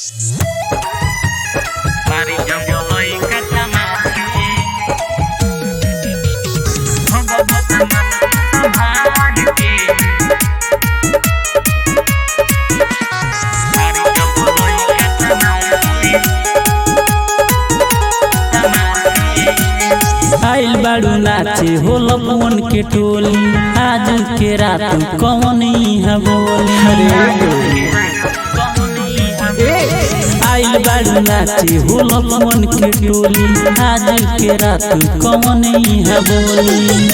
आइल बाड़ू नाचे हो लपुअन के टोली, आज के रात कौन इहाँ बोली। आइल बाड़ू नाचे हो लपुअन के टोली, आज के रात कौन इहाँ बोली।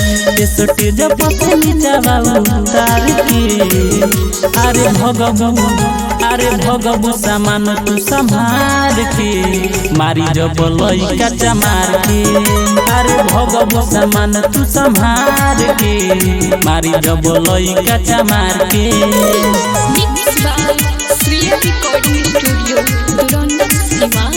स्टेज पर नीचा बाबू तार के, अरे भगबू सामान तू संभार के, मारी जब लइका चमार के। अरे भगबू सामान तू संभार के, मारी जब लइका चमार के। Mixed by Sriya Recording Studio, Duranda, Siwan.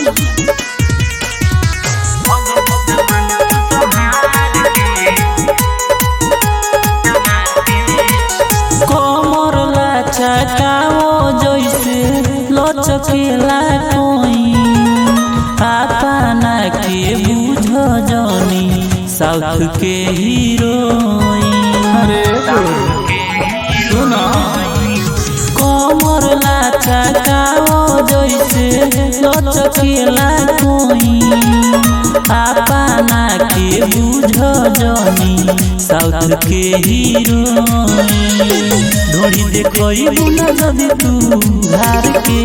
कमर लचकाओ जैसे लचकेला कोई, अपना के बुझ जानी साउथ के हीरोइन। कमर लचकाओ जैसे लचकेला कोई, अपना के बुझ जानी साउथ के हीरोइन। ढोड़ी देखई बुना जदी तू घर के,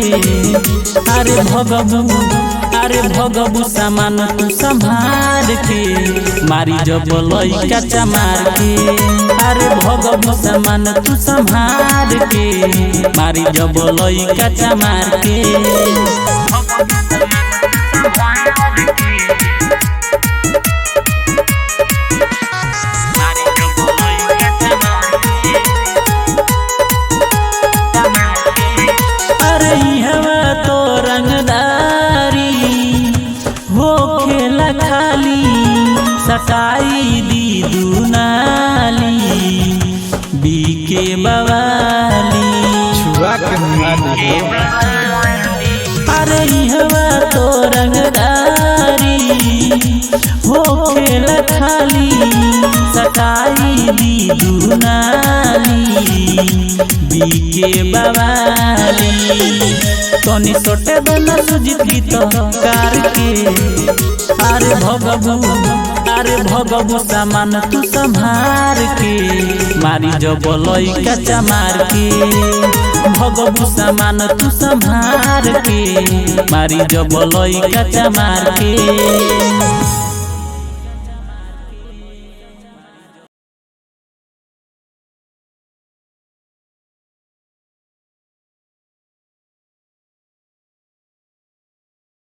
अरे भगबू सामान तू संभार के, मारी जब लइका चमार के। अरे भगबू सामान तू संभार के, मारी जब लइका चमार के। अरे हवा तो रंगदारी हो खेला खाली, सटाई दी दुनाली बीके बवाली। अरे हवा तो रंगदारी हो खेला खाली, सटाई दी दुनाली बीके बवाली। तनी सोटे दोना सुजीत गीत कार के, अरे भगबू सामान तू संभार के, मारी जब लइका चमार के। भगबू सामान तू संभार के, मारी जब लइका चमार के।